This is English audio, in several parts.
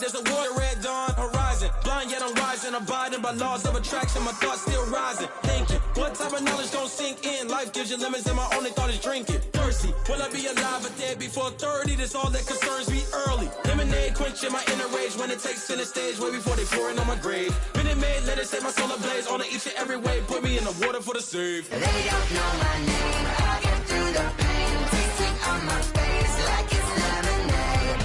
there's a war, red dawn, horizon. Blind yet I'm rising, abiding by laws of attraction. My thoughts still rising, thinking, what type of knowledge gon' sink in? Life gives you lemons and my only thought is drinking. Thirsty, will I be alive or dead before 30? That's all that concerns me early. Lemonade quenching my inner rage when it takes center stage way before they pour it on my grave. Minute Maid, let it set my soul ablaze on each and every way. Put me in the water for the save. They don't know my name. I'll get through the pain. Tasting on my face like it's lemonade.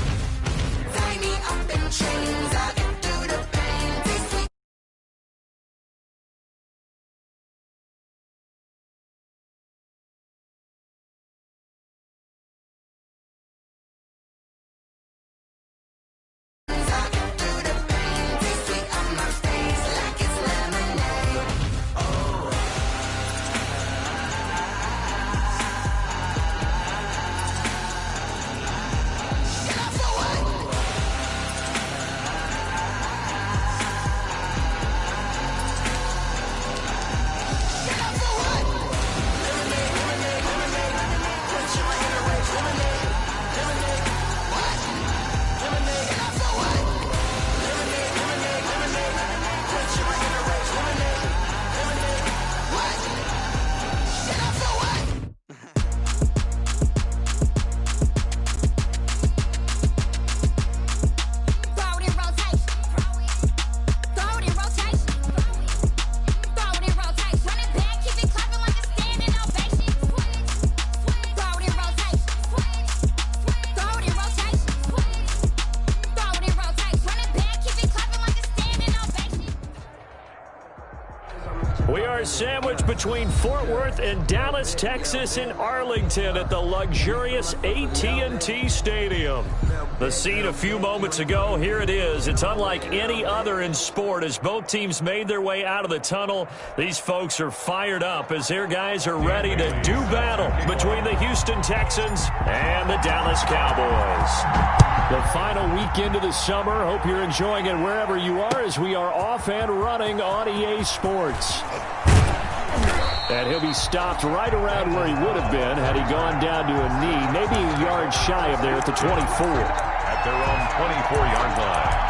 Tie me up in chains. I'll get through the pain. Tasting. I'll get through the pain. Tasting on my face like it's lemonade. We are sandwiched between Fort Worth and Dallas, Texas, in Arlington at the luxurious AT&T Stadium. The scene a few moments ago, here it is. It's unlike any other in sport as both teams made their way out of the tunnel. These folks are fired up as their guys are ready to do battle between the Houston Texans and the Dallas Cowboys. The final weekend of the summer. Hope you're enjoying it wherever you are as we are off and running on EA Sports. And he'll be stopped right around where he would have been had he gone down to a knee, maybe a yard shy of there at the 24. At their own 24-yard line.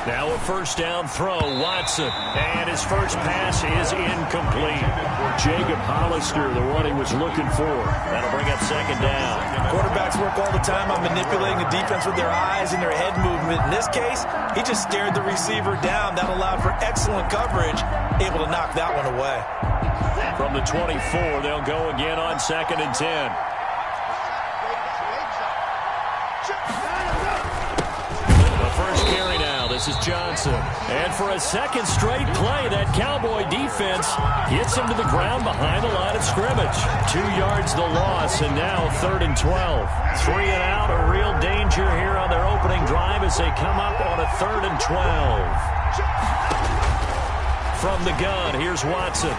Now a first down throw, Watson, and his first pass is incomplete. Jacob Hollister, the one he was looking for. That'll bring up second down. Quarterbacks work all the time on manipulating the defense with their eyes and their head movement. In this case, he just stared the receiver down. That allowed for excellent coverage, able to knock that one away. From the 24, they'll go again on 2nd and 10. First carry now. This is Johnson. And for a second straight play, that Cowboy defense gets him to the ground behind the line of scrimmage. 2 yards the loss, and now 3rd and 12. 3 and out, a real danger here on their opening drive as they come up on a 3rd and 12. From the gun, here's Watson.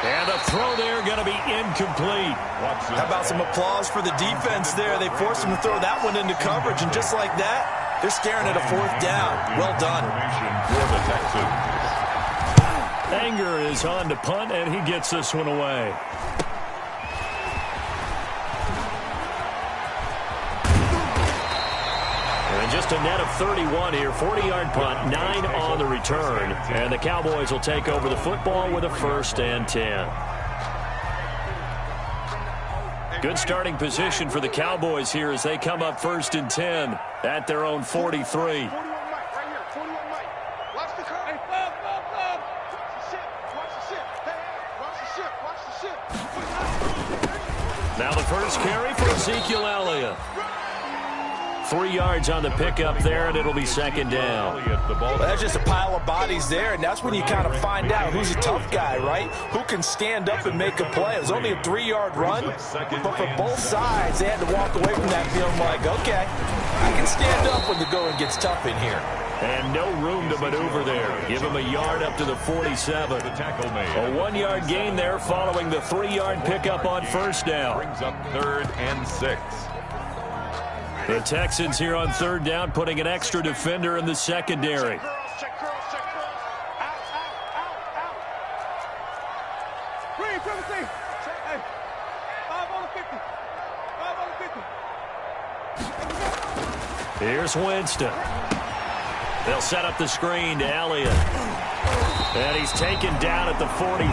And the throw there going to be incomplete. How about some applause for the defense there? They forced him to throw that one into coverage, and just like that, they're staring at a 4th down. Well done. Anger is on to punt, and he gets this one away. And just a net of 31 here, 40-yard punt, 9 on the return. And the Cowboys will take over the football with a 1st and 10. Good starting position for the Cowboys here as they come up 1st and 10 at their own 43. Now the first carry for Ezekiel Elliott. 3 yards on the pickup there, and it'll be 2nd down. Well, that's just a pile of bodies there, and that's when you kind of find out who's a tough guy, right? Who can stand up and make a play. It was only a 3-yard run, but for both sides, they had to walk away from that feeling like, okay, I can stand up when the going gets tough in here. And no room to maneuver there. Give him a yard up to the 47. The tackle made. A 1-yard gain there following the 3-yard pickup on first down. Brings up 3rd and 6. The Texans here on 3rd down, putting an extra defender in the secondary. Check curls. Out. Green, triple C. Hey, 5 on the 50. 5 on the 50. Here's Winston. They'll set up the screen to Elliott. And he's taken down at the 43,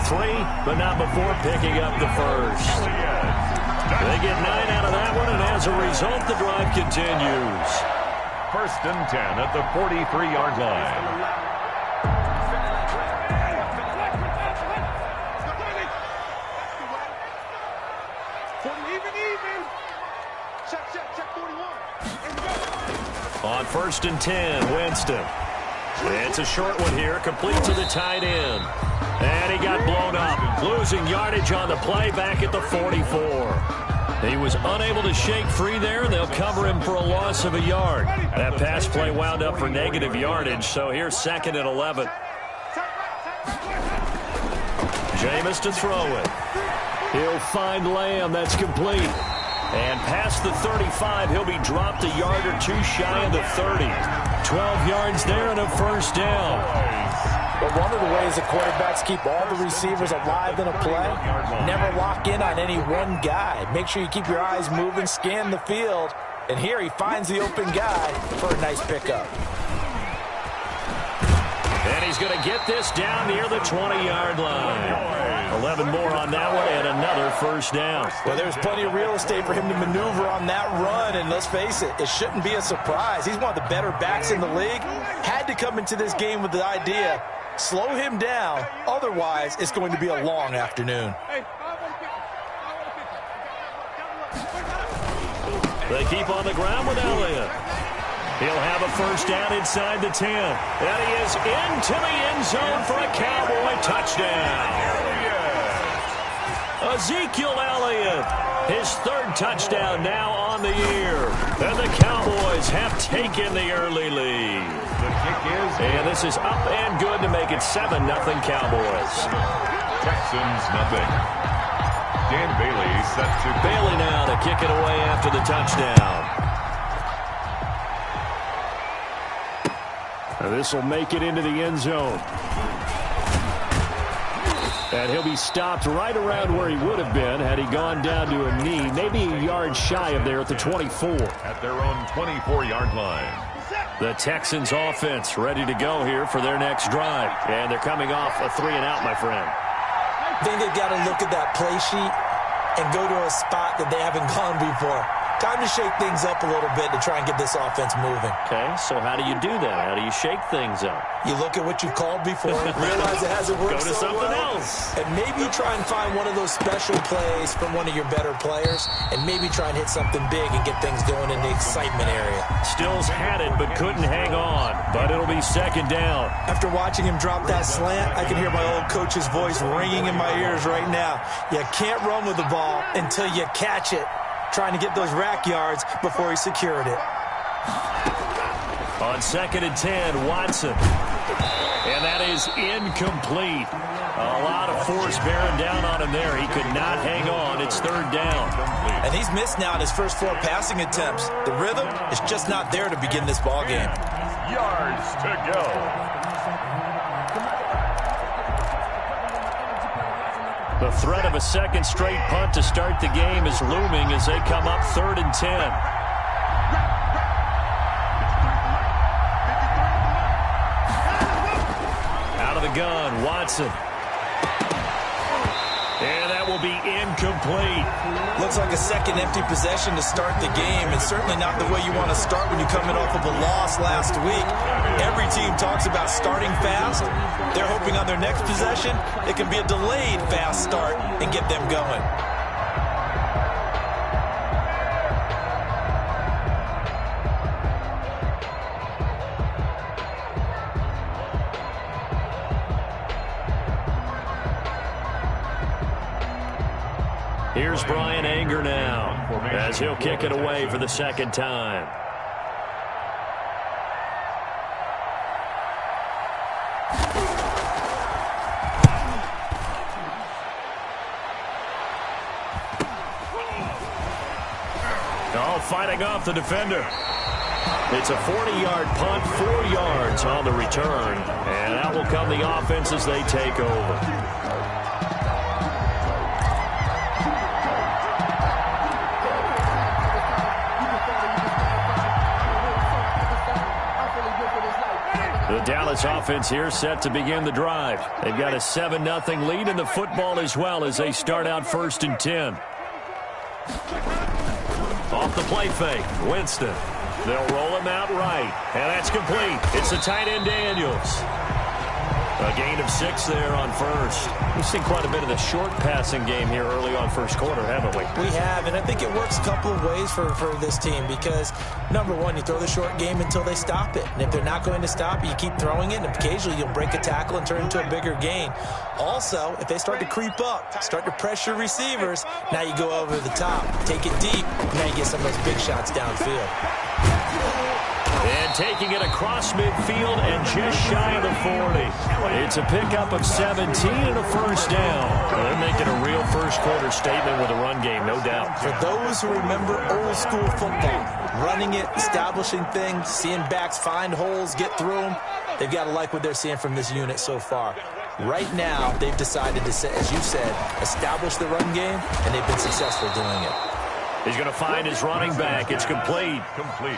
but not before picking up the first. They get 9 out of that one, and as a result, the drive continues. 1st and 10 at the 43-yard line. Check 41. On 1st and 10, Winston. It's a short one here, complete to the tight end. And he got blown up, losing yardage on the play back at the 44. He was unable to shake free there, and they'll cover him for a loss of a yard. That pass play wound up for negative yardage, so here's 2nd and 11. Jameis to throw it. He'll find Lamb. That's complete. And past the 35, he'll be dropped a yard or two shy of the 30. 12 yards there and a first down. But one of the ways that quarterbacks keep all the receivers alive in a play, never lock in on any one guy. Make sure you keep your eyes moving, scan the field. And here he finds the open guy for a nice pickup. And he's going to get this down near the 20-yard line. 11 more on that one and another first down. Well, there's plenty of real estate for him to maneuver on that run, and let's face it, it shouldn't be a surprise. He's one of the better backs in the league. Had to come into this game with the idea, slow him down, otherwise it's going to be a long afternoon. They keep on the ground with Elliott. He'll have a first down inside the 10. And he is into the end zone for a Cowboy touchdown. Ezekiel Elliott, his 3rd touchdown now on the year. And the Cowboys have taken the early lead. The kick is... And this is up and good to make it 7-0 Cowboys. Texans nothing. Dan Bailey set to... Bailey now to kick it away after the touchdown. This will make it into the end zone. And he'll be stopped right around where he would have been had he gone down to a knee, maybe a yard shy of there at the 24. At their own 24-yard line. The Texans offense ready to go here for their next drive. And they're coming off a 3-and-out, my friend. I think they've got to look at that play sheet and go to a spot that they haven't gone before. Time to shake things up a little bit to try and get this offense moving. Okay, so how do you do that? How do you shake things up? You look at what you've called before, realize it hasn't worked Go to so something well, else. and maybe try and find one of those special plays from one of your better players, and maybe try and hit something big and get things going in the excitement area. Stills had it but couldn't hang on, but it'll be 2nd down. After watching him drop that slant, I can hear my old coach's voice ringing in my ears right now. You can't run with the ball until you catch it. Trying to get those rack yards before he secured it. On 2nd and 10, Watson. And that is incomplete. A lot of force bearing down on him there. He could not hang on. It's 3rd down. And he's missed now in his first 4 passing attempts. The rhythm is just not there to begin this ball game. Yards to go. The threat of a 2nd straight punt to start the game is looming as they come up 3rd and 10. Out of the gun, Watson. And that will be incomplete. Looks like a second empty possession to start the game, and certainly not the way you want to start when you're coming off of a loss last week. Every team talks about starting fast. They're hoping on their next possession, it can be a delayed fast start and get them going. Here's Brian Anger now as he'll kick it away for the 2nd time. Oh, fighting off the defender. It's a 40-yard punt, 4 yards on the return. And out will come the offense as they take over. The Dallas offense here set to begin the drive. They've got a 7-0 lead in the football as well as they start out 1st and 10. Off the play fake, Winston. They'll roll him out right, and that's complete. It's the tight end Daniels. A gain of 6 there on first. We've seen quite a bit of the short passing game here early on first quarter, haven't we? We have, and I think it works a couple of ways for this team because, number one, you throw the short game until they stop it. And if they're not going to stop it, you keep throwing it, and occasionally you'll break a tackle and turn into a bigger gain. Also, if they start to creep up, start to pressure receivers, now you go over the top, take it deep, now you get some of those big shots downfield. And taking it across midfield and just shy of the 40. It's a pickup of 17 and a first down. They're making a real first quarter statement with a run game, no doubt. For those who remember old school football, running it, establishing things, seeing backs find holes, get through them, they've got to like what they're seeing from this unit so far. Right now, they've decided to, as you said, establish the run game, and they've been successful doing it. He's going to find his running back. It's complete.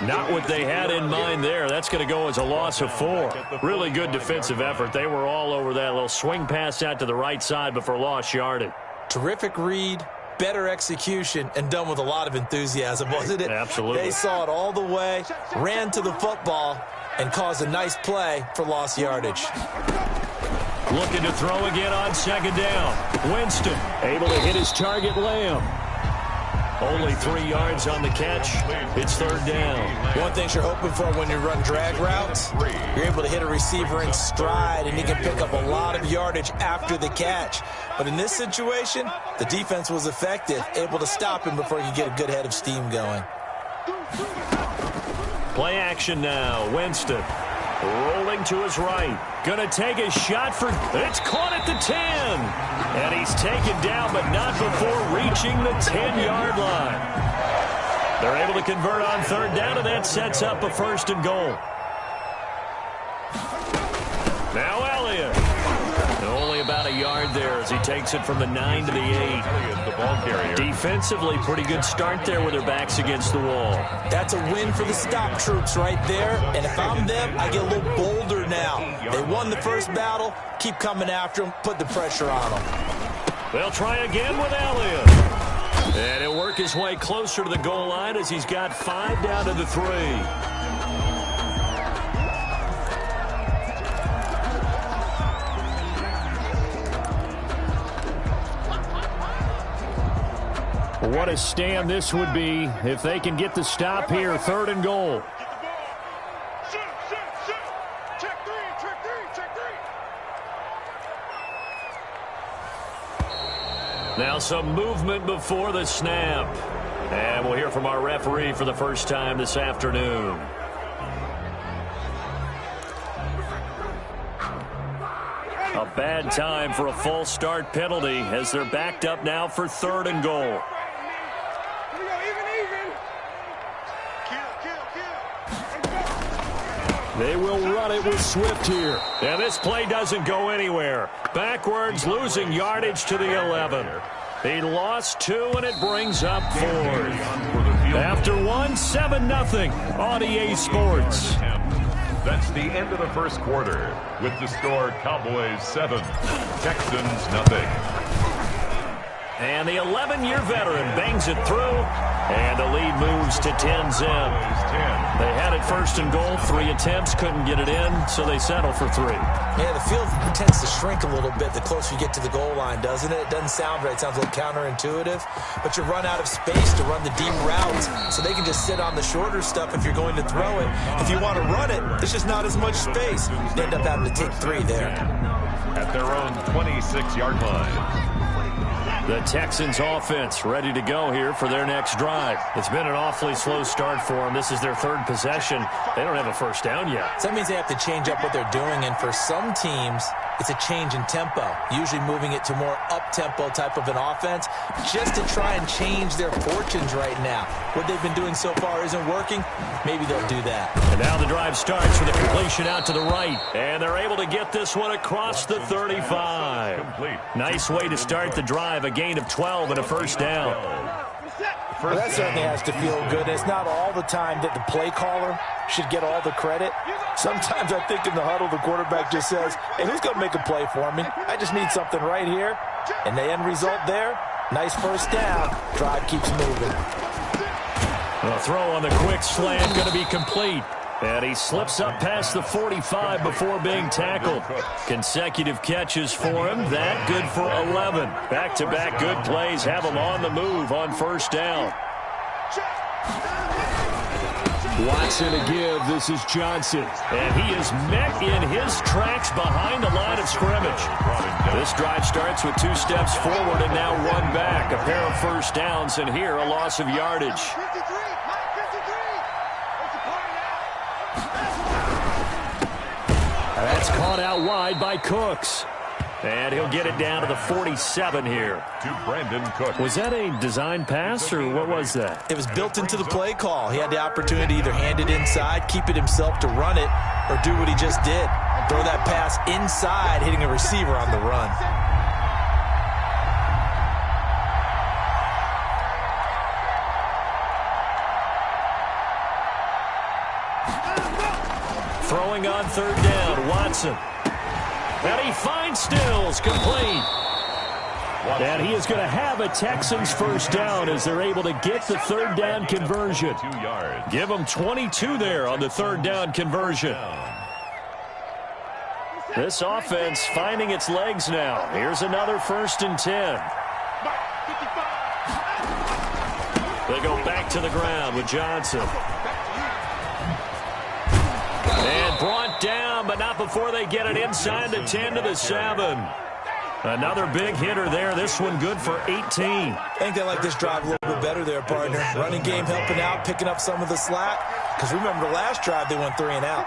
Not what they had in mind there. That's going to go as a loss of 4. Really good defensive effort. They were all over that little swing pass out to the right side, but for lost yardage. Terrific read, better execution, and done with a lot of enthusiasm, wasn't it? Absolutely. They saw it all the way, ran to the football, and caused a nice play for lost yardage. Looking to throw again on 2nd down. Winston able to hit his target, Lamb. Only 3 yards on the catch. It's 3rd down. One thing you're hoping for when you run drag routes, you're able to hit a receiver in stride, and he can pick up a lot of yardage after the catch. But in this situation, the defense was effective, able to stop him before he could get a good head of steam going. Play action now. Winston rolling to his right. Gonna take a shot for... It's caught at the 10. And he's taken down, but not before reaching the 10-yard line. They're able to convert on 3rd down, and that sets up a 1st and goal. Now Elliott. Only about a yard there as he takes it from the 9 to the 8. The ball carrier. Defensively, pretty good start there with their backs against the wall. That's a win for the stop troops right there. And if I'm them, I get a little bolder now. They won the first battle. Keep coming after them. Put the pressure on them. They'll try again with Elliott. And he'll work his way closer to the goal line as he's got 5 down to the 3. What a stand this would be if they can get the stop here. 3rd and goal. Now some movement before the snap. And we'll hear from our referee for the first time this afternoon. A bad time for a false start penalty as they're backed up now for 3rd and goal. They will run it with Swift here. And this play doesn't go anywhere. Backwards, losing yardage to the 11. He lost 2, and it brings up 4th. After 1, 7-0 on EA Sports. That's the end of the first quarter with the score Cowboys 7, Texans 0. And the 11-year veteran bangs it through, and the lead moves to 10-zip. They had it 1st and goal, 3 attempts, couldn't get it in, so they settle for 3. Yeah, the field tends to shrink a little bit the closer you get to the goal line, doesn't it? It doesn't sound right. It sounds a little counterintuitive, but you run out of space to run the deep routes, so they can just sit on the shorter stuff if you're going to throw it. If you want to run it, there's just not as much space. You end up having to take 3 there. At their own 26-yard line. The Texans offense ready to go here for their next drive. It's been an awfully slow start for them. This is their 3rd possession. They don't have a first down yet. So that means they have to change up what they're doing, and for some teams, it's a change in tempo, usually moving it to more up-tempo type of an offense just to try and change their fortunes right now. What they've been doing so far isn't working. Maybe they'll do that. And now the drive starts with a completion out to the right. And they're able to get this one across the 35. Nice way to start the drive, a gain of 12 and a first down. Well, that certainly has to feel good. It's not all the time that the play caller should get all the credit. Sometimes I think in the huddle, the quarterback just says, hey, who's going to make a play for me? I just need something right here. And the end result there, nice first down. Drive keeps moving. The throw on the quick slant going to be complete. And he slips up past the 45 before being tackled. Consecutive catches for him. That good for 11. Back-to-back good plays have him on the move on first down. Watson to give. This is Johnson. And he is met in his tracks behind the line of scrimmage. This drive starts with 2 steps forward and now 1 back. A pair of first downs, and here a loss of yardage. That's caught out wide by Cooks. And he'll get it down to the 47 here. To Brandon Cooks. Was that a design pass, or what was that? It was built into the play call. He had the opportunity to either hand it inside, keep it himself to run it, or do what he just did. Throw that pass inside, hitting a receiver on the run. Throwing on third down, Watson. And he finds Stills, complete. And he is going to have a Texans first down as they're able to get the third down conversion. 2 yards. Give them 22 there on the third down conversion. This offense finding its legs now. Here's another 1st and 10. They go back to the ground with Johnson. And brought down, but not before they get it inside the 10 to the 7. Another big hitter there. This one good for 18. I think they like this drive a little bit better there, partner. Running game helping out, picking up some of the slack. Because remember the last drive, they went 3 and out.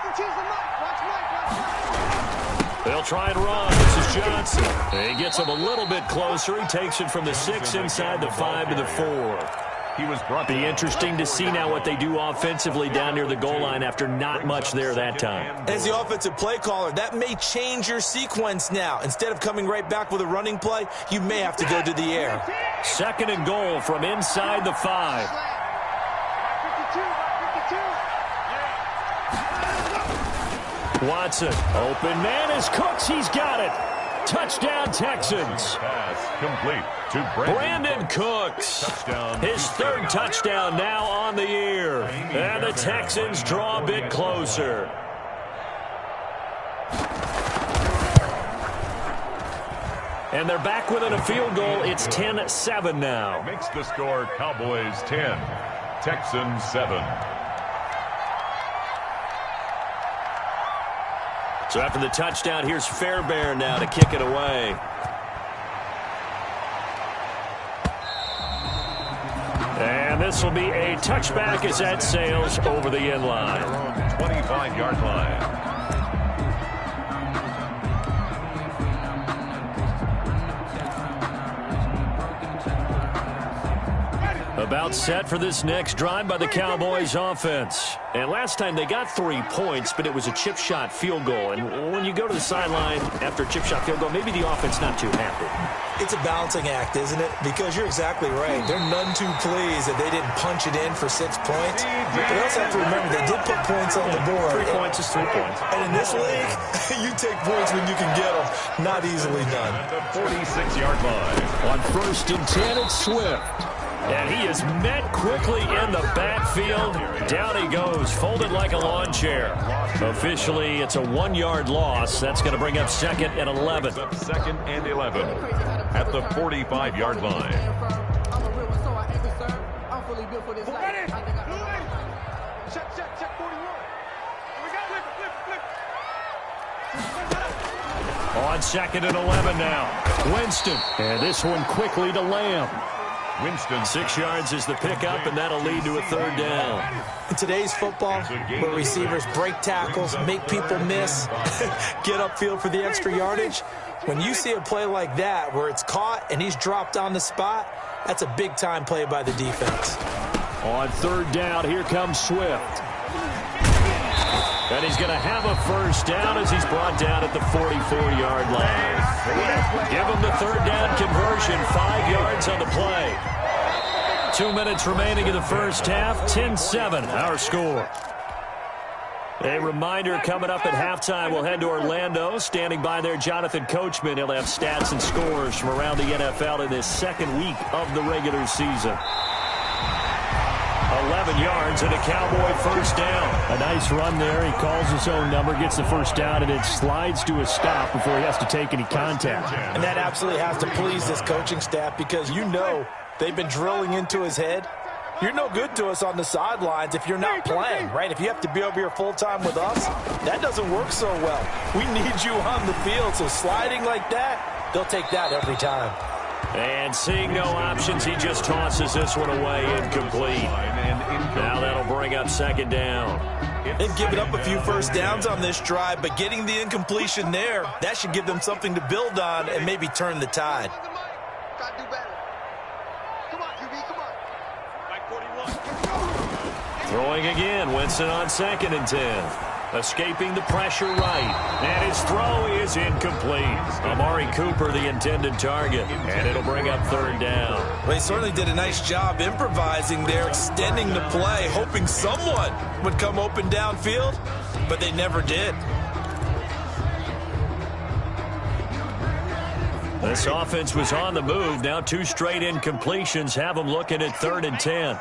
They'll try and run. This is Johnson. He gets him a little bit closer. He takes it from the 6 inside the 5 to the 4. He was brought Be interesting to see now what they do offensively down near the goal line after not much there that time. As the offensive play caller, that may change your sequence now. Instead of coming right back with a running play, you may have to go to the air. 2nd and goal from inside the 5. Watson, open man is Cooks. He's got it. Touchdown, Texans. pass complete to Brandon Cooks. Touchdown. His 3rd touchdown now on the year. And the Texans draw a bit closer. And they're back within a field goal. It's 10-7 now. Makes the score Cowboys 10, Texans 7. So after the touchdown, here's Fairbairn now to kick it away. And this will be a touchback as that sails over the end line. 25-yard line. About set for this next drive by the Cowboys offense. And last time they got 3 points, but it was a chip shot field goal. And when you go to the sideline after a chip shot field goal, maybe the offense not too happy. It's a balancing act, isn't it? Because you're exactly right. They're none too pleased that they didn't punch it in for 6 points. But they also have to remember they did put points on the board. 3 points is 3 points. And in this league, you take points when you can get them. Not easily done. At the 46-yard line. On 1st and 10, it's Swift. And he is met quickly in the backfield. Down he goes, folded like a lawn chair. Officially, it's a 1-yard loss. That's going to bring up 2nd and 11. Up 2nd and 11 at the 45-yard line. On 2nd and 11 now. Winston. And this one quickly to Lamb. Winston. 6 yards is the pickup, and that'll lead to a third down. In today's football, where receivers break tackles, make people miss, get upfield for the extra yardage, when you see a play like that where it's caught and he's dropped on the spot, that's a big-time play by the defense. On third down, here comes Swift. And he's going to have a first down as he's brought down at the 44-yard line. Give him the third down conversion, 5 yards on the play. 2 minutes remaining in the first half, 10-7, our score. A reminder coming up at halftime, we'll head to Orlando. Standing by there, Jonathan Coachman. He'll have stats and scores from around the NFL in this second week of the regular season. 11 yards and a Cowboy first down. A nice run there. He calls his own number, gets the first down, and it slides to a stop before he has to take any contact. And that absolutely has to please this coaching staff because you know they've been drilling into his head. You're no good to us on the sidelines if you're not playing, right? If you have to be over here full-time with us, that doesn't work so well. We need you on the field, so sliding like that, they'll take that every time. And seeing no options, he just tosses this one away, incomplete. Now that'll bring up second down. They've given up a few first downs on this drive, but getting the incompletion there, that should give them something to build on and maybe turn the tide. Throwing again, Winston on 2nd and 10. Escaping the pressure right. And his throw is incomplete. Amari Cooper, the intended target. And it'll bring up third down. Well, he certainly did a nice job improvising there, extending the play, hoping someone would come open downfield, but they never did. This offense was on the move. Now 2 straight incompletions have them looking at 3rd and 10.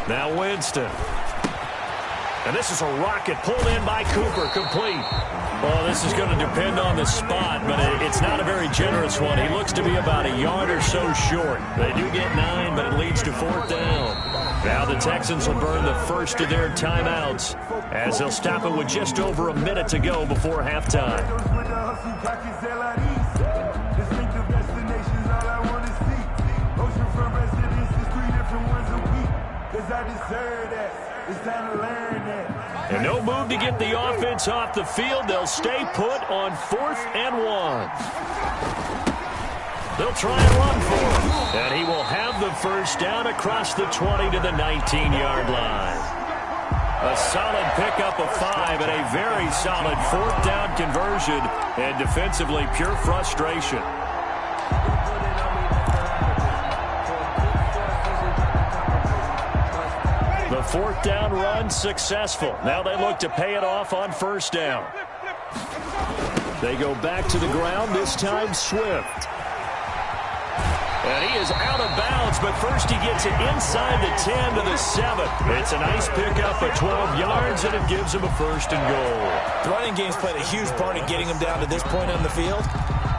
Now Winston. And this is a rocket pulled in by Cooper, complete. Oh, this is going to depend on the spot, but it's not a very generous one. He looks to be about a yard or so short. They do get 9, but it leads to 4th down. Now the Texans will burn the first of their timeouts as they'll stop it with just over a minute to go before halftime. And no move to get the offense off the field. They'll stay put on 4th and 1. They'll try and run for him. And he will have the first down across the 20 to the 19-yard line. A solid pickup of 5 and a very solid 4th down conversion. And defensively, pure frustration. The 4th down run successful. Now they look to pay it off on first down. They go back to the ground, this time Swift. And he is out of bounds, but first he gets it inside the 10 to the 7. It's a nice pickup of 12 yards, and it gives him a 1st and goal. The running game's played a huge part in getting him down to this point on the field.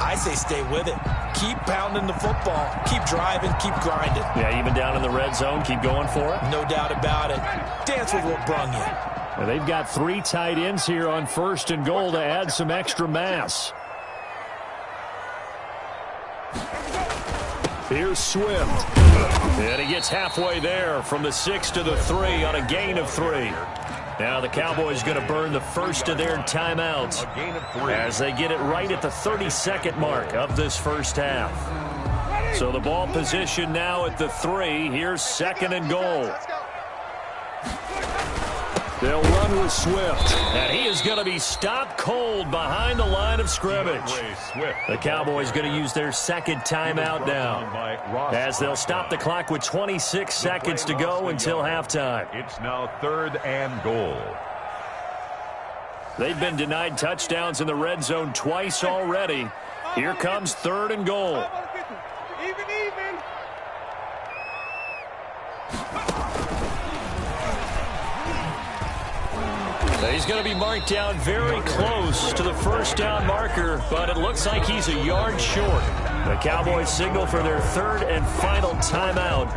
I say stay with it. Keep pounding the football. Keep driving. Keep grinding. Yeah, even down in the red zone, keep going for it. No doubt about it. Dance with what brung you. Well, they've got 3 tight ends here on 1st and goal to add some extra mass. Here's Swift. And he gets halfway there from the 6 to the 3 on a gain of 3. Now the Cowboys going to burn the first of their timeouts as they get it right at the 32nd mark of this first half. So the ball position now at the 3. Here's 2nd and goal. They'll run with Swift, and he is going to be stopped cold behind the line of scrimmage. The Cowboys going to use their 2nd timeout now as they'll stop the clock with 26 seconds to go until halftime. It's now 3rd and goal. They've been denied touchdowns in the red zone twice already. Here comes 3rd and goal. Even. He's going to be marked down very close to the first down marker, but it looks like he's a yard short. The Cowboys signal for their 3rd and final timeout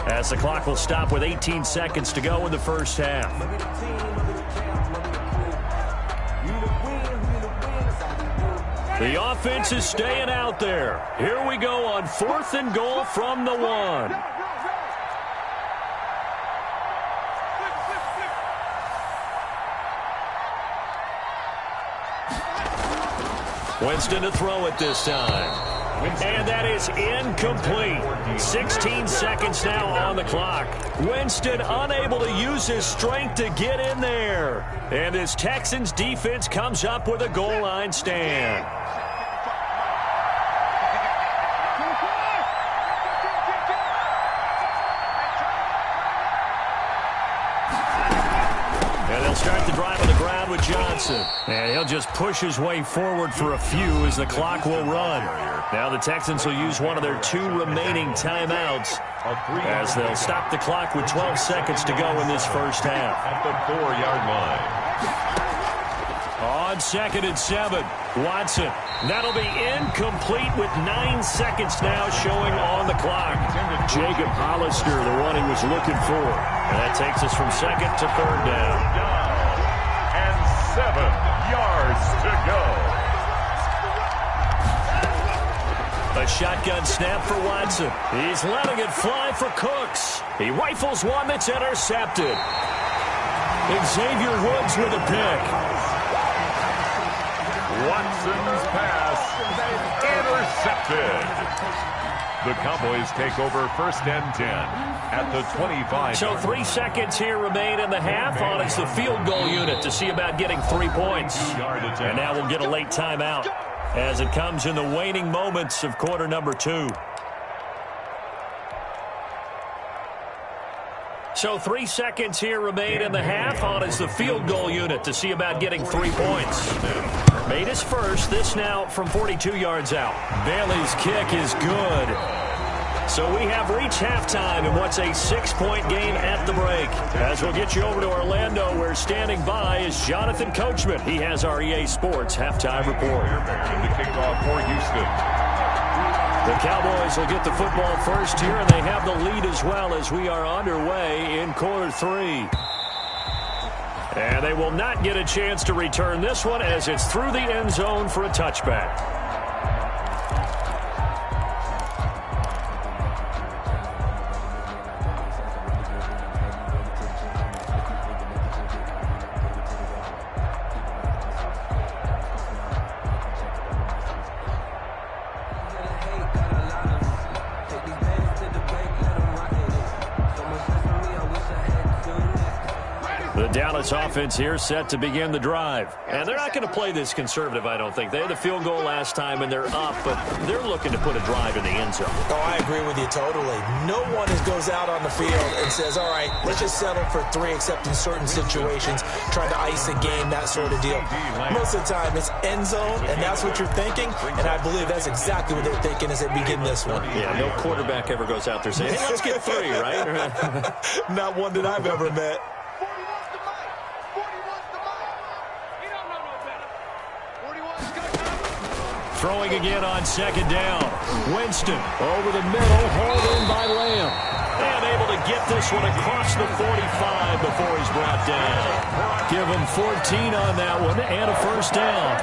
as the clock will stop with 18 seconds to go in the first half. The offense is staying out there. Here we go on 4th and goal from the 1. Winston to throw it this time. And that is incomplete. 16 seconds now on the clock. Winston unable to use his strength to get in there. And this Texans defense comes up with a goal line stand. Start the drive on the ground with Johnson. And he'll just push his way forward for a few as the clock will run. Now the Texans will use one of their 2 remaining timeouts as they'll stop the clock with 12 seconds to go in this first half. At the 4-yard line. On 2nd and 7, Watson. That'll be incomplete with 9 seconds now showing on the clock. Jacob Hollister, the one he was looking for. And that takes us from 2nd to 3rd down. And 7 yards to go. A shotgun snap for Watson. He's letting it fly for Cooks. He rifles one that's intercepted. Xavier Woods with a pick. Watson's pass intercepted. The Cowboys take over 1st and 10 at the 25. So 3 seconds here remain in the half on it's the field goal unit to see about getting 3 points. And now we'll get a late timeout as it comes in the waning moments of quarter number 2. So 3 seconds here remain in the half on it's the field goal unit to see about getting 3 points. Made his first, this now from 42 yards out. Bailey's kick is good. So we have reached halftime in what's a 6-point game at the break. As we'll get you over to Orlando, where standing by is Jonathan Coachman. He has our EA Sports halftime report. The kickoff for Houston. The Cowboys will get the football first here, and they have the lead as well as we are underway in quarter 3. And they will not get a chance to return this one as it's through the end zone for a touchback. Dallas offense here set to begin the drive. And they're not going to play this conservative, I don't think. They had a field goal last time, and they're up, but they're looking to put a drive in the end zone. Oh, I agree with you totally. No one goes out on the field and says, all right, let's just settle for 3, except in certain situations, trying to ice a game, that sort of deal. Most of the time, it's end zone, and that's what you're thinking, and I believe that's exactly what they're thinking as they begin this one. Yeah, no quarterback ever goes out there saying, hey, let's get 3, right? Not one that I've ever met. Throwing again on 2nd down. Winston over the middle, hauled in by Lamb. And able to get this one across the 45 before he's brought down. Give him 14 on that one and a first down.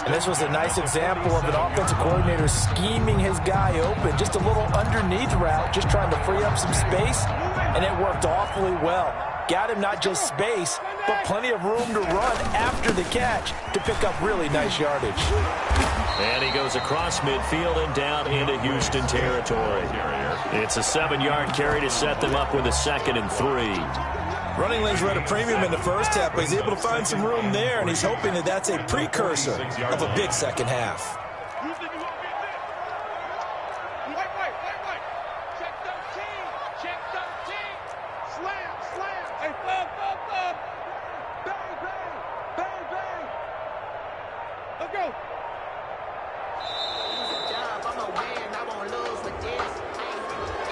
And this was a nice example of an offensive coordinator scheming his guy open. Just a little underneath route, just trying to free up some space. And it worked awfully well. Got him not just space, but plenty of room to run after the catch to pick up really nice yardage. And he goes across midfield and down into Houston territory. It's a 7-yard carry to set them up with a 2nd and 3. Running lanes were at a premium in the first half, but he's able to find some room there, and he's hoping that that's a precursor of a big second half.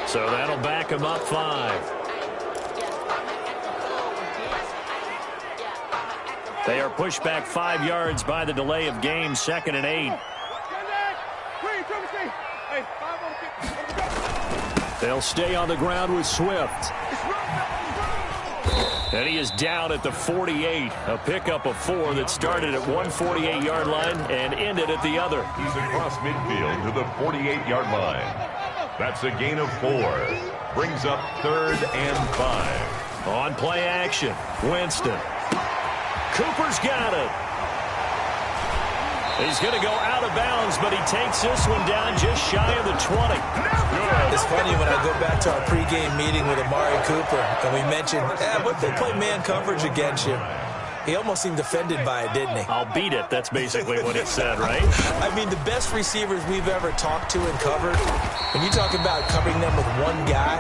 So that'll back him up 5. They are pushed back 5 yards by the delay of game, 2nd and 8. They'll stay on the ground with Swift. And he is down at the 48. A pickup of 4 that started at one 48-yard line and ended at the other. He's across midfield to the 48-yard line. That's a gain of 4. Brings up 3rd and 5. On play action, Winston. Cooper's got it. He's going to go out of bounds, but he takes this one down just shy of the 20. It's funny when I go back to our pregame meeting with Amari Cooper, and we mentioned, what if they play man coverage against you? He almost seemed offended by it, didn't he? I'll beat it. That's basically what he said, right? I mean, the best receivers we've ever talked to and covered, when you talk about covering them with one guy,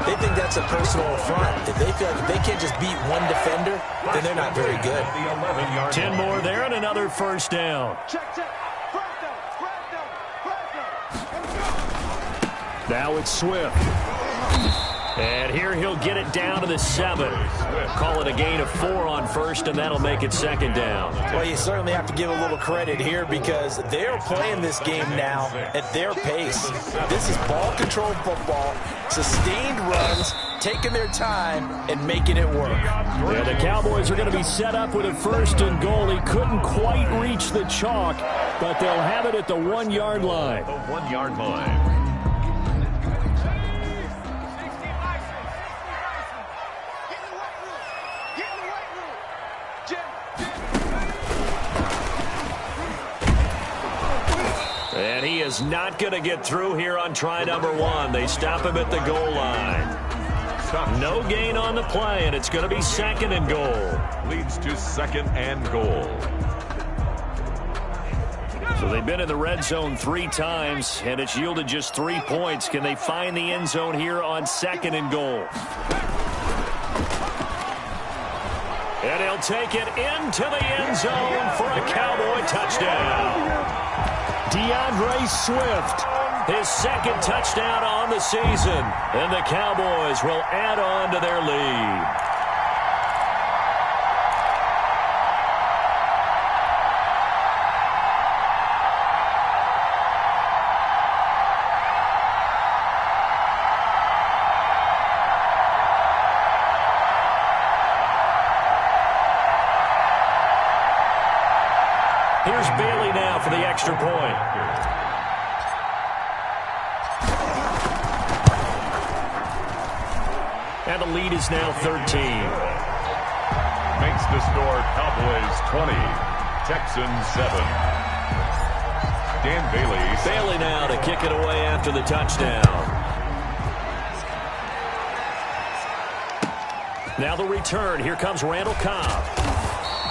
they think that's a personal affront. If they feel like if they can't just beat one defender, then they're not very good. 10 more there and another first down. Now it's Swift. And here he'll get it down to the 7. Call it a gain of 4 on first, and that'll make it second down. Well, you certainly have to give a little credit here because they're playing this game now at their pace. This is ball control football, sustained runs, taking their time, and making it work. Yeah, the Cowboys are going to be set up with a 1st and goal. He couldn't quite reach the chalk, but they'll have it at the 1-yard line. The 1-yard line. And he is not going to get through here on try number 1. They stop him at the goal line. No gain on the play, and it's going to be 2nd and goal. Leads to 2nd and goal. So they've been in the red zone 3 times, and it's yielded just 3 points. Can they find the end zone here on 2nd and goal? And he'll take it into the end zone for a Cowboy touchdown. DeAndre Swift, his 2nd touchdown on the season, and the Cowboys will add on to their lead. Here's Bailey now for the extra point. And the lead is now 13. Makes the score Cowboys 20, Texans 7. Dan Bailey. Bailey now to kick it away after the touchdown. Now the return. Here comes Randall Cobb.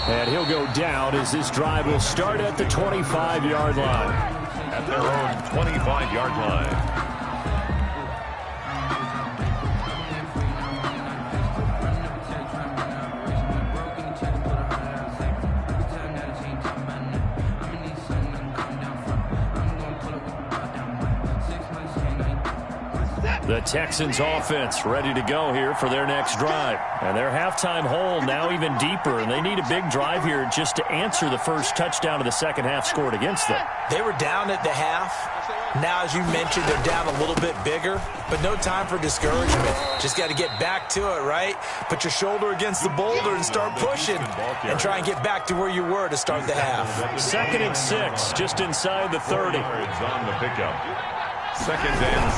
And he'll go down as this drive will start at the 25-yard line. At their own 25-yard line. The Texans offense ready to go here for their next drive. And their halftime hole now even deeper, and they need a big drive here just to answer the first touchdown of the second half scored against them. They were down at the half. Now, as you mentioned, they're down a little bit bigger, but no time for discouragement. Just got to get back to it, right? Put your shoulder against the boulder and start pushing and try and get back to where you were to start the half. 2nd and 6, just inside the 30. It's on the pickup. 2nd and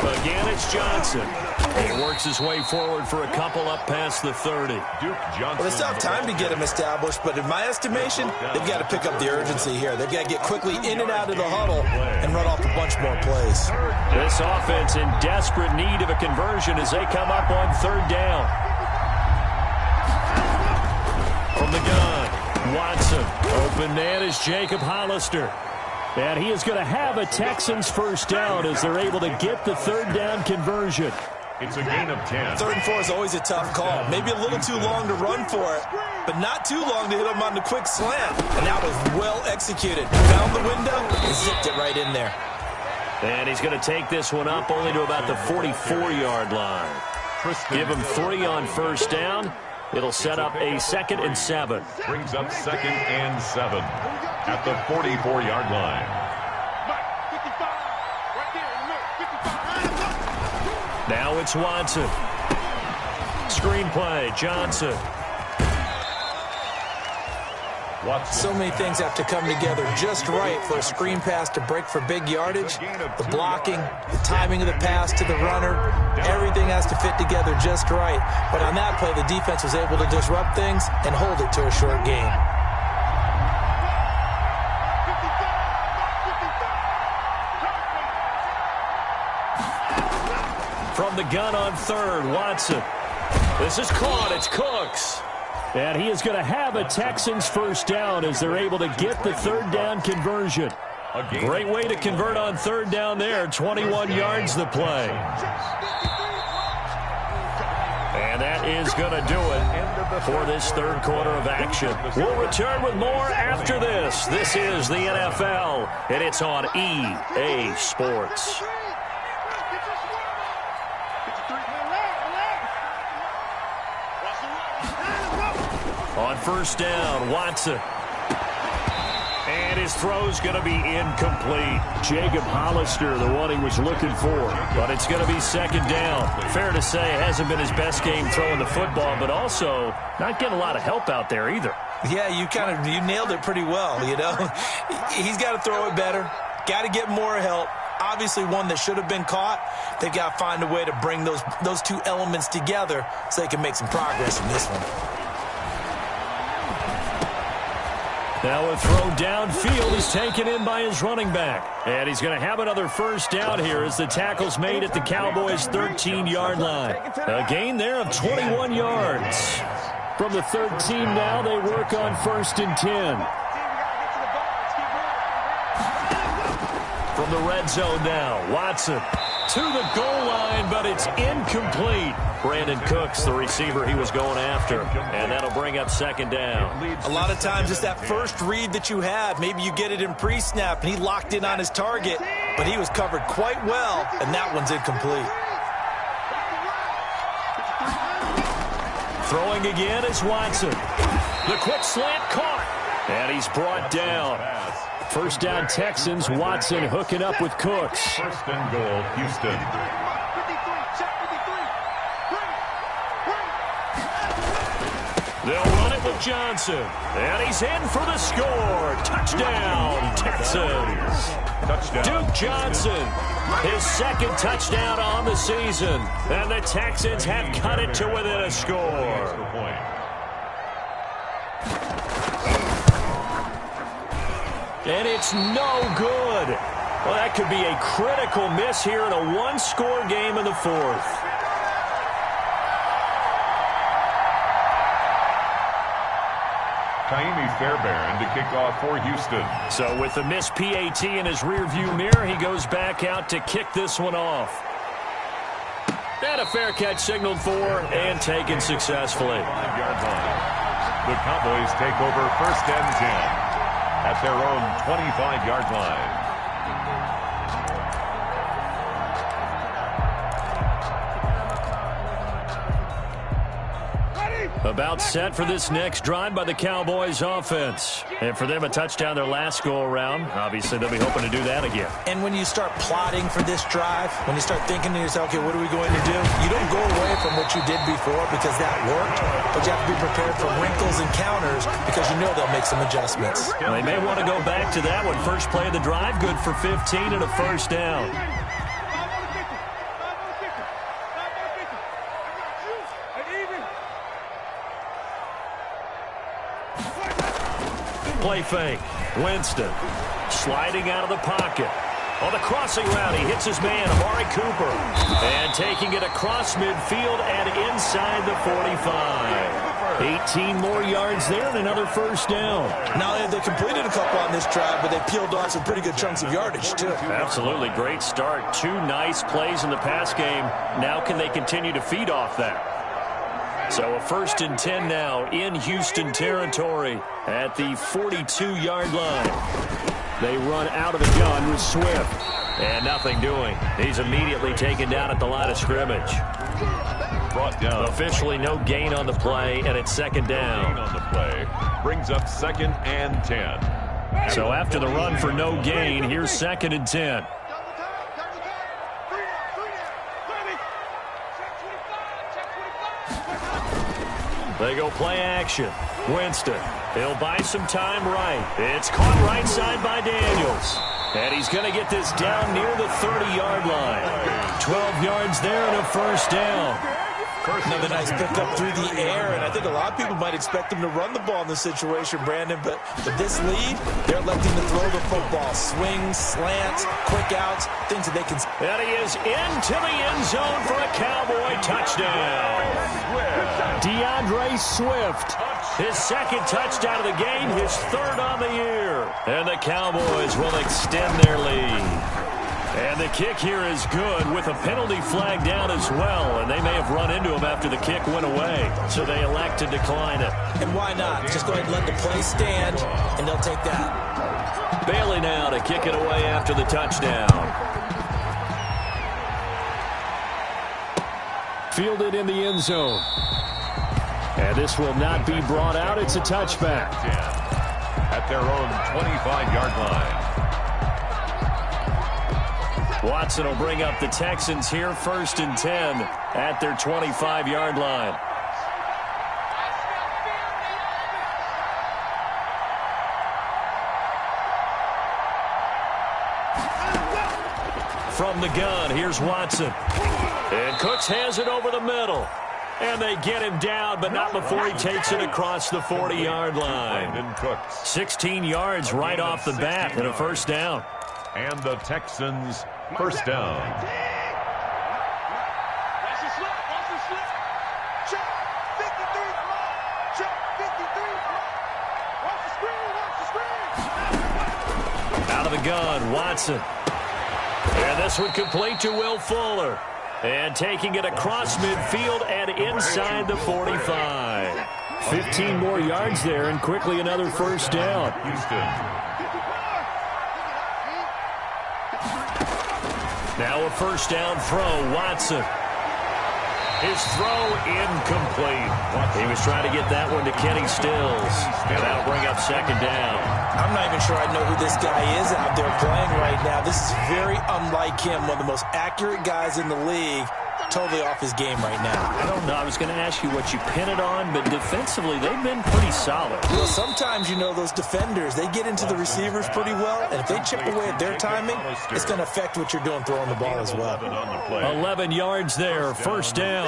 6. Again, it's Johnson. He works his way forward for a couple up past the 30. Duke Johnson. Well, it's not time to get him established, but in my estimation, they've got to pick up the urgency here. They've got to get quickly in and out of the huddle and run off a bunch more plays. This offense in desperate need of a conversion as they come up on 3rd down. From the gun, Watson. Open man is Jacob Hollister. And he is going to have a Texans first down as they're able to get the 3rd down conversion. It's a gain of 10. 3rd and 4 is always a tough call. Maybe a little too long to run for it, but not too long to hit him on the quick slant. And that was well executed. Found the window and zipped it right in there. And he's going to take this one up only to about the 44-yard line. Give him 3 on first down. It'll set up a 2nd and 7. Brings up 2nd and 7 at the 44-yard line. Now it's Watson. Screenplay, Johnson. So many things have to come together just right for a screen pass to break for big yardage. The blocking, the timing of the pass to the runner, everything has to fit together just right. But on that play, the defense was able to disrupt things and hold it to a short gain. From the gun on third, Watson. This is caught. It's Cooks. And he is going to have a Texans first down as they're able to get the third down conversion. Great way to convert on third down there. 21 yards the play. And that is going to do it for this third quarter of action. We'll return with more after this. This is the NFL, and it's on EA Sports. On first down, Watson. And his throw's going to be incomplete. Jacob Hollister, the one he was looking for. But it's going to be second down. Fair to say, it hasn't been his best game throwing the football, but also not getting a lot of help out there either. Yeah, you nailed it pretty well, you know. He's got to throw it better. Got to get more help. Obviously one that should have been caught. They've got to find a way to bring those two elements together so they can make some progress in this one. Now a throw downfield is taken in by his running back. And he's going to have another first down here as the tackle's made at the Cowboys' 13-yard line. A gain there of 21 yards. From the 13 now, they work on 1st and 10. From the red zone now, Watson to the goal line, but it's incomplete. Brandon Cooks, the receiver he was going after, and that'll bring up second down. A lot of times it's that first read that you have. Maybe you get it in pre-snap, and he locked in on his target, but he was covered quite well, and that one's incomplete. Throwing again is Watson. The quick slant caught, and he's brought down. First down Texans, Watson hooking up with Cooks. First and goal, Houston. They'll run it with Johnson. And he's in for the score. Touchdown, Texans. Touchdown. Duke Johnson, his second touchdown on the season. And the Texans have cut it to within a score. And it's no good. Well, that could be a critical miss here in a one-score game in the fourth. Taimi Fairbairn to kick off for Houston. So with the missed PAT in his rearview mirror, he goes back out to kick this one off. And a fair catch signaled for and taken successfully. 5-yard line. The Cowboys take over 1st and 10 at their own 25-yard line. About set for this next drive by the Cowboys offense. And for them, a touchdown their last go-around. Obviously, they'll be hoping to do that again. And when you start plotting for this drive, when you start thinking to yourself, okay, what are we going to do? You don't go away from what you did before because that worked, but you have to be prepared for wrinkles and counters because you know they'll make some adjustments. Well, they may want to go back to that one. First play of the drive, good for 15 and a first down. Play fake. Winston sliding out of the pocket. On the crossing route, he hits his man, Amari Cooper. And taking it across midfield and inside the 45. 18 more yards there and another first down. Now they completed a couple on this drive, but they peeled off some pretty good chunks of yardage, too. Absolutely. Great start. 2 nice plays in the pass game. Now can they continue to feed off that? So a 1st and 10 now in Houston territory at the 42-yard line. They run out of the gun with Swift. And nothing doing. He's immediately taken down at the line of scrimmage. Brought down. Officially no gain on the play, and it's second down. On the play. Brings up 2nd and 10. So after the run for no gain, here's 2nd and 10. They go play action. Winston. He'll buy some time right. It's caught right side by Daniels. And he's going to get this down near the 30-yard line. 12 yards there and a first down. Another nice pickup through the air, and I think a lot of people might expect him to run the ball in this situation, Brandon, but with this lead, they're electing to throw the football. Swings, slants, quick outs, things that they can... And he is into the end zone for a Cowboy touchdown. DeAndre Swift, his second touchdown of the game, his third on the year. And the Cowboys will extend their lead. And the kick here is good with a penalty flag down as well. And they may have run into him after the kick went away. So they elect to decline it. And why not? Just go ahead and let the play stand, and they'll take that. Bailey now to kick it away after the touchdown. Fielded in the end zone. And this will not be brought out. It's a touchback. At their own 25-yard line. Watson will bring up the Texans here, 1st and 10 at their 25-yard line. From the gun, here's Watson. And Cooks has it over the middle. And they get him down, but not before he takes it across the 40-yard line. 16 yards right off the bat and a first down. And the Texans first down. Watch the slip. Watch the slip. Check 53. Check 53. Watch the screen. Watch the screen. Out of the gun, Watson. And this one complete to Will Fuller. And taking it across midfield and inside the 45. 15 more yards there and quickly another first down. Houston. Now a first down throw, Watson. His throw incomplete. He was trying to get that one to Kenny Stills. And that'll bring up second down. I'm not even sure I know who this guy is out there playing right now. This is very unlike him, one of the most accurate guys in the league. Totally off his game right now. I don't know. I was going to ask you what you pin it on, but defensively, they've been pretty solid. Well, sometimes, you know, those defenders, they get into the receivers pretty well, and if they chip away at their timing, it's going to affect what you're doing throwing the ball as well. 11 yards there, first down.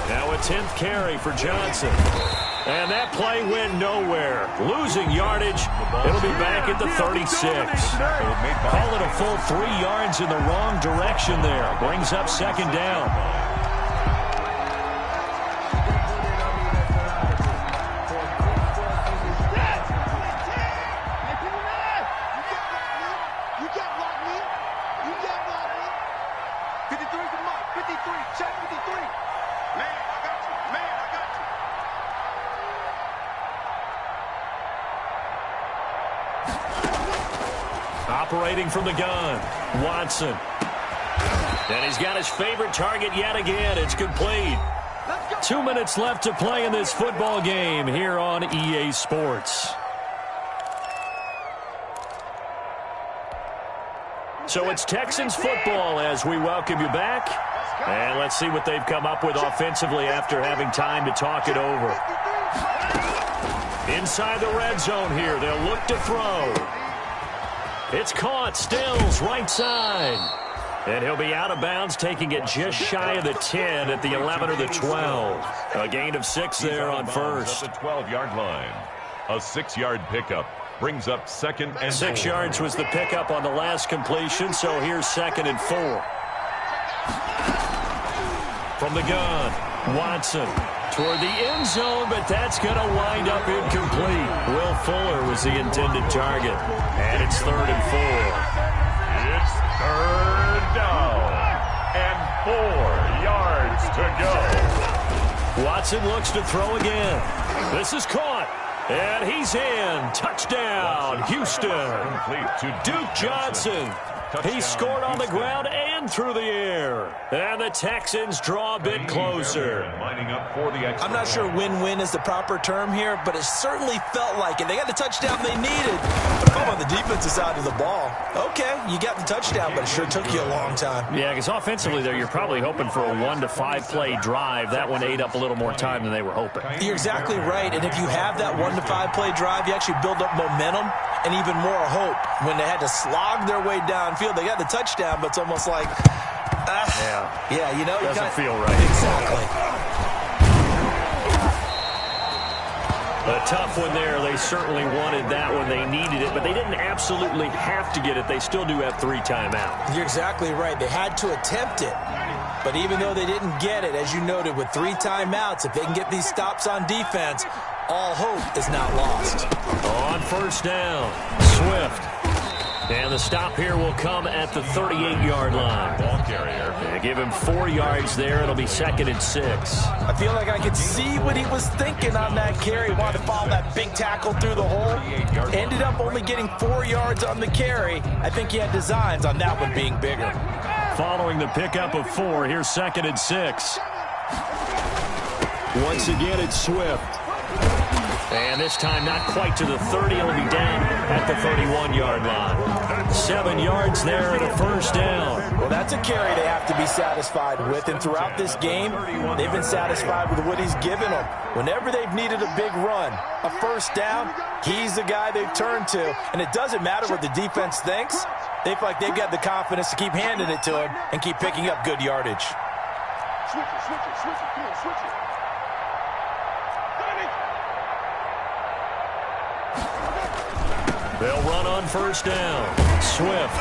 Now a 10th carry for Johnson. And that play went nowhere. Losing yardage. It'll be back at the 36. Call it a full 3 yards in the wrong direction there. Brings up second down. Operating from the gun, Watson. And he's got his favorite target yet again. It's complete. 2 minutes left to play in this football game here on EA Sports. So it's Texans football as we welcome you back. And let's see what they've come up with offensively after having time to talk it over. Inside the red zone here, they'll look to throw. It's caught, Stills, right side. And he'll be out of bounds, taking it just shy of the 10 at the 11 or the 12. A gain of 6 there on first. At the 12-yard line. A 6-yard pickup brings up second and 6 4. yards was the pickup on the last completion, so here's 2nd and 4. From the gun, Watson. Toward the end zone, but that's going to wind up incomplete. Will Fuller was the intended target. And it's 3rd and 4. It's 3rd down. And 4 yards to go. Watson looks to throw again. This is caught. And he's in. Touchdown, Houston. Complete to Duke Johnson. He scored on the ground and through the air. And the Texans draw a bit closer. I'm not sure win-win is the proper term here, but it certainly felt like it. They got the touchdown they needed. But I'm on the defensive side of the ball. Okay, you got the touchdown, but it sure took you a long time. Yeah, because offensively there, you're probably hoping for a 1 to 5 play drive. That one ate up a little more time than they were hoping. You're exactly right, and if you have that 1 to 5 play drive, you actually build up momentum and even more hope. When they had to slog their way downfield, they got the touchdown, but it's almost like, yeah, you know, doesn't feel right. Exactly. A tough one there. They certainly wanted that one. They needed it, but they didn't absolutely have to get it. They still do have 3 timeouts. You're exactly right. They had to attempt it. But even though they didn't get it, as you noted, with 3 timeouts, if they can get these stops on defense, all hope is not lost. On first down, Swift. And the stop here will come at the 38-yard line. Ball carrier. They give him 4 yards there. It'll be 2nd and 6. I feel like I could see what he was thinking on that carry. Wanted to follow that big tackle through the hole. Ended up only getting 4 yards on the carry. I think he had designs on that one being bigger. Following the pickup of 4, here's 2nd and 6. Once again, it's Swift. And this time not quite to the 30. It'll be down at the 31-yard line. 7 yards there and a first down. Well, that's a carry they have to be satisfied with. And throughout this game, they've been satisfied with what he's given them. Whenever they've needed a big run, a first down, he's the guy they've turned to. And it doesn't matter what the defense thinks. They feel like they've got the confidence to keep handing it to him and keep picking up good yardage. Switch it, come on, switch it. They'll run on first down. Swift.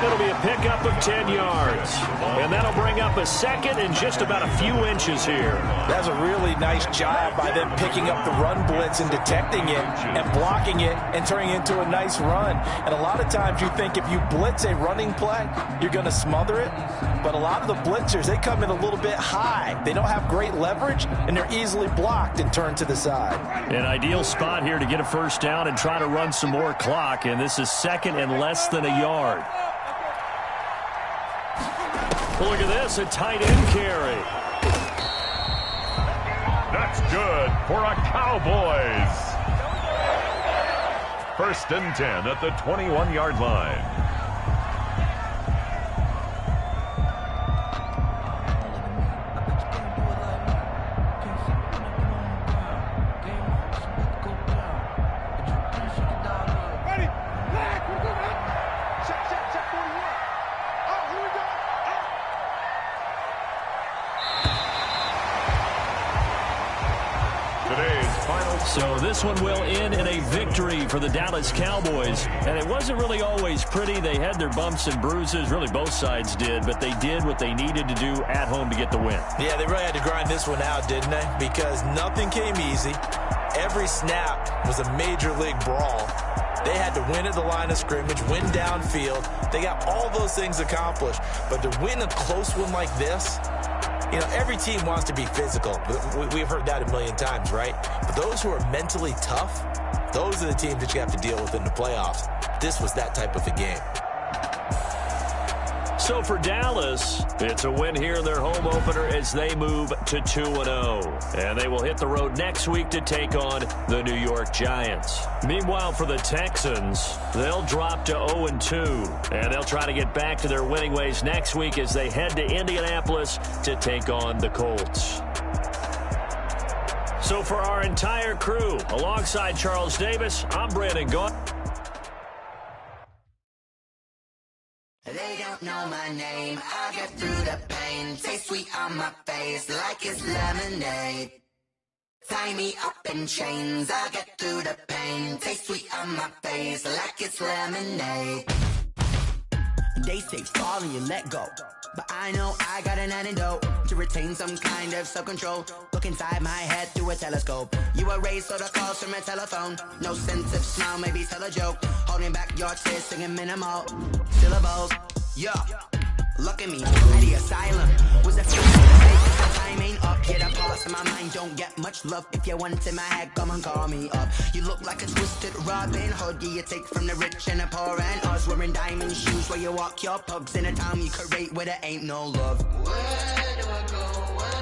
It'll be a pickup of 10 yards. And that'll bring up a 2nd and just about a few inches here. That's a really nice job by them picking up the run blitz and detecting it and blocking it and turning it into a nice run. And a lot of times you think if you blitz a running play, you're going to smother it. But a lot of the blitzers, they come in a little bit high. They don't have great leverage, and they're easily blocked and turned to the side. An ideal spot here to get a first down and try to run some more clock. And this is 2nd and less than a yard. Look at this, a tight end carry. That's good for a Cowboys. 1st and 10 at the 21-yard line. So this one will end in a victory for the Dallas Cowboys. And it wasn't really always pretty. They had their bumps and bruises. Really, both sides did. But they did what they needed to do at home to get the win. Yeah, they really had to grind this one out, didn't they? Because nothing came easy. Every snap was a major league brawl. They had to win at the line of scrimmage, win downfield. They got all those things accomplished. But to win a close one like this, you know, every team wants to be physical. We've heard that a million times, right? But those who are mentally tough, those are the teams that you have to deal with in the playoffs. This was that type of a game. So for Dallas, it's a win here in their home opener as they move to 2-0. And they will hit the road next week to take on the New York Giants. Meanwhile, for the Texans, they'll drop to 0-2. And they'll try to get back to their winning ways next week as they head to Indianapolis to take on the Colts. So for our entire crew, alongside Charles Davis, I'm Brandon Gault. They don't know my name, I'll get through the pain. Taste sweet on my face like it's lemonade. Tie me up in chains, I'll get through the pain. Taste sweet on my face like it's lemonade. They say fall and you let go, but I know I got an antidote to retain some kind of self-control. Look inside my head through a telescope. You erase all the calls from a telephone. No sense of smile, maybe tell a joke. Holding back your tears, singing minimal syllables. Yeah, look at me, at the asylum. Was a few mistakes, the time ain't up, get a pause. in my mind don't get much love. If you want in my head, come and call me up. You look like a twisted Robin Hood. You take from the rich and the poor and us. Wearing diamond shoes where you walk your pugs in a town you create where there ain't no love. Where do I go? Where